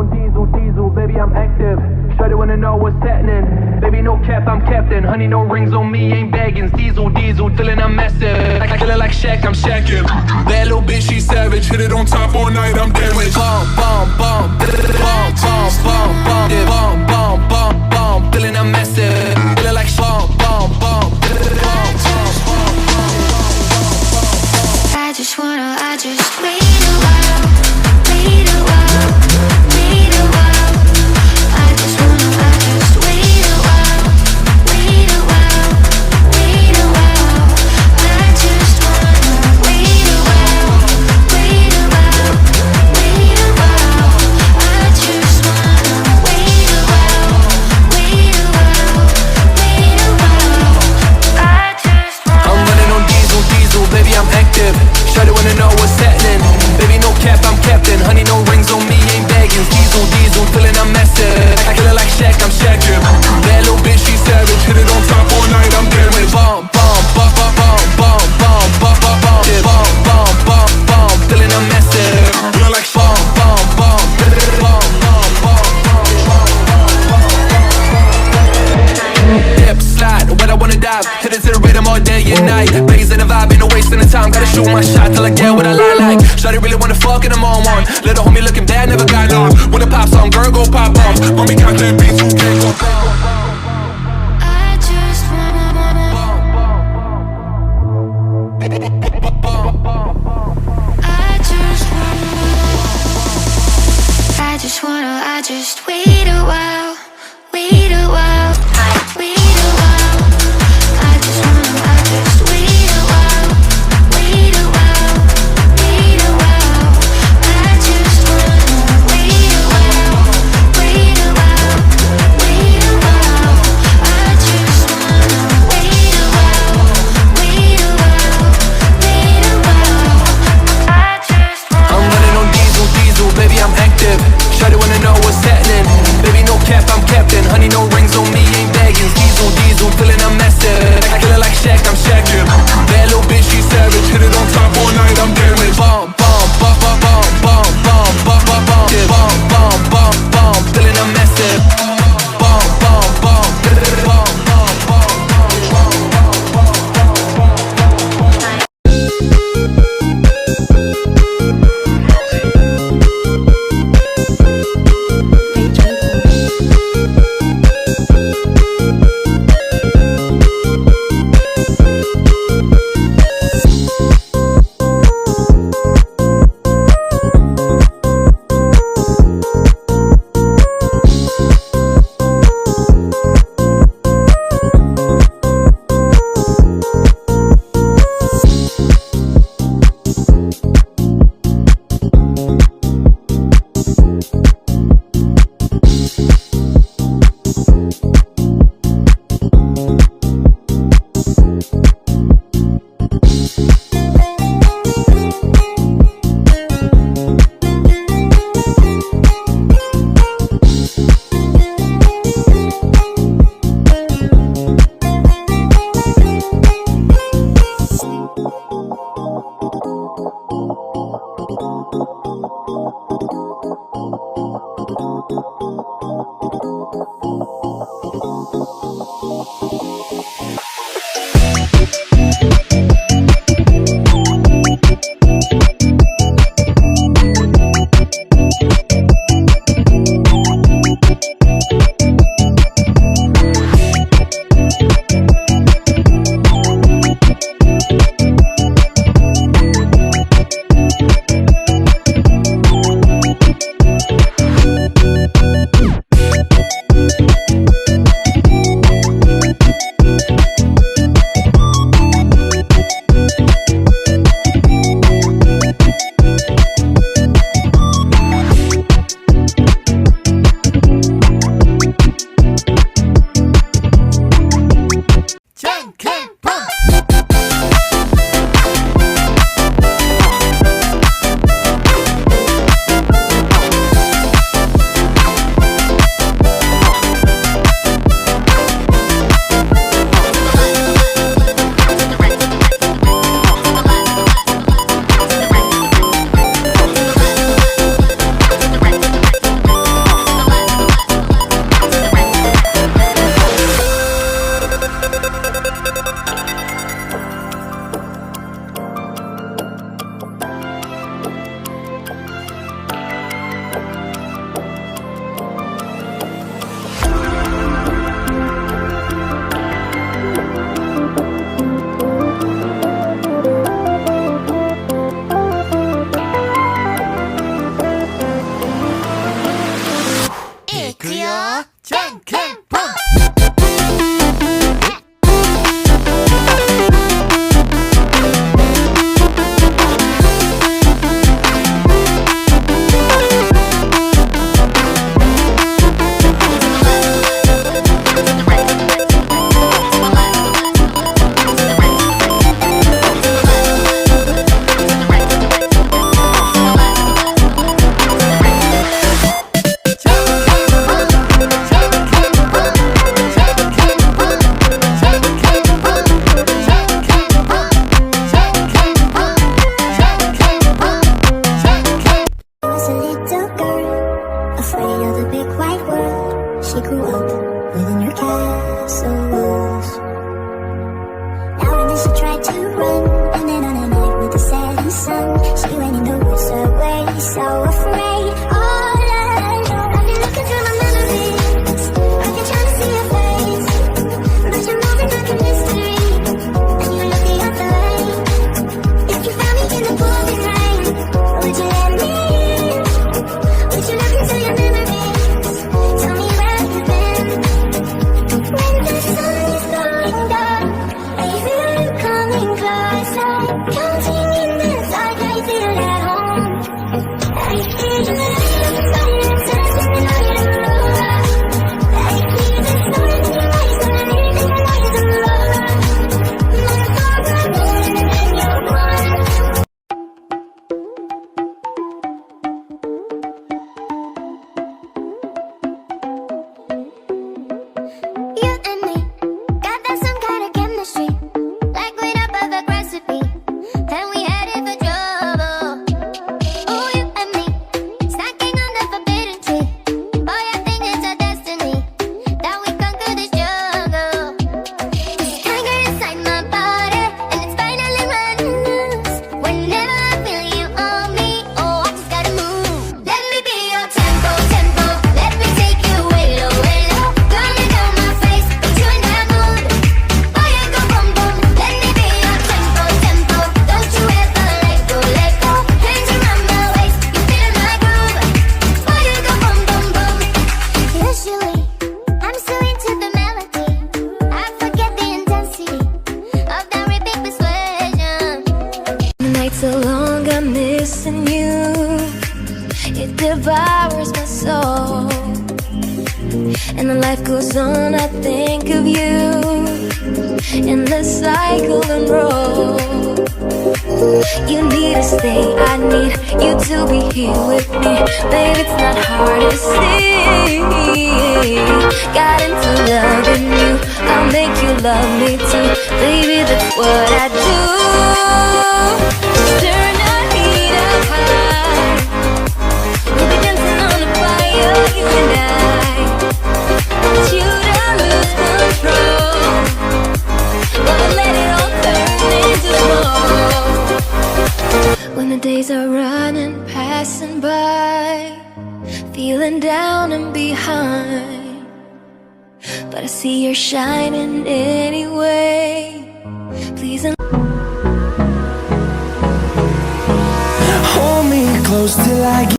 on diesel, diesel, baby, I'm active. Shawty wanna know what's happening. Baby, no cap, I'm captain. Honey, no rings on me, ain't bagging. Diesel, diesel, feeling I'm massive. I kill it like Shaq, I'm Shaqin'. That little bitch, she savage. Hit it on top all night, I'm damaged. Bomb, bomb, bomb, bomb, bomb, bomb, bomb, yeah, bomb, bomb, bomb, bomb, feeling I'm massive. Feeling like bomb, bomb, bomb, bomb, bomb, bomb. I just wait a while, wait a while, wait a while. I just wait a while, wait a while, wait a while. I just wanna wait a while, wait a while, wait a while. I just wanna wait a while, wait a while, wait a while. I just wanna. I'm running on diesel, diesel, baby, I'm active. Shawty wanna know what's happening. Baby, no cap, I'm captain. Honey, no rings on me, ain't bagging. Diesel, diesel, feeling I'm massive. I kill it like Shaq, I'm Shaqin'. That little bitch, she savage. Hit it on top all night, I'm damaged. Bomb, bomb, bomb, bomb, bomb, bomb, bomb, bomb, bomb, yeah, bomb, bomb, bomb, bomb, feeling I'm massive. Feeling like bomb, bomb, bomb, bomb, bomb, bomb. Dip, slide, when I wanna dive. Hit it to the rhythm all day and night. Raising the vibe, ain't no wasting the time. Gotta shoot my shot till I get what I like. Shawty really wanna fuck and I'm on one. Little homie looking bad, never got lost. When the pop song, girl go pop off. When we count that beats, who can't go? I just wanna I just wait a while, wait a while, wait a while. I just wait a while, wait a while, wait a while. I just wanna wait a while, wait a while, wait a while. I just wanna wait a while, wait a while, wait a while. I just wanna. I'm running on diesel, diesel, baby, I'm active. Shawty wanna know what's happening. Baby, no cap, I'm captain. Honey, no rings on me, ain't bagging. Diesel, diesel, feeling I'm massive. I kill it like Shaq, I'm Shaqin'. That little bitch, she savage. Hit it on top all night, I'm damaged. Bomb, bomb, bomb, bomb, bomb, bomb, bomb, bomb, bomb, yeah, bomb, bomb, bomb, bomb, feeling I'm massive. Bomb, bomb, bomb, bomb, bomb, bomb, 장캔 폰. Was a little girl, afraid of the big wide world. She grew up within her castle walls. Now and then she tried to run, and then on a night with the setting sun, she went in the woods away, so afraid, all alone. I've been looking through my memories, I've been trying to see your face, but you're moving like a mystery, and you look the other way. If you found me in the pouring rain, would you let me in? Would you look into your memories? Tell me where you've been. When the sun is going down, I feel you coming closer. Counting in the dark, I feel at home. I feel the silence and I am alone. I feel the storm in your eyes and I need the light of love. My heart is burning and you're gone. You and me got that some kind of chemistry, like we'd a perfect recipe. Then we headed for trouble. Oh, you and me snacking on the forbidden tree. Boy, I think it's our destiny that we conquer this jungle. This tiger inside my body, and it's finally running loose. Whenever I feel you on me, oh, I just gotta move. Let me be your tempo, tempo. Let me take you way low, way low. Gonna know my face, put you in that mood. Boy, I go boom, boom. Let me be your tempo, tempo. Don't you ever let go, let go. Hands around my waist, you feel my groove. Boy, I go boom, boom, boom. Usually, I'm so into the melody, I forget the intensity of that ripping persuasion. The nights are long, I'm missing you. It devours my soul. And the life goes on, I think of you. And the cycle and roll. You need to stay, I need you to be here with me. Babe, it's not hard to see. Got into loving you, I'll make you love me too. Baby, that's what I do. Just turn the heat up high. We'll be dancing on the fire, you and I. Want you to lose control, but we'll let it all turn into smoke. When the days are running, passing by, feeling down and behind, but I see you're shining anyway. Please. Hold me close till I get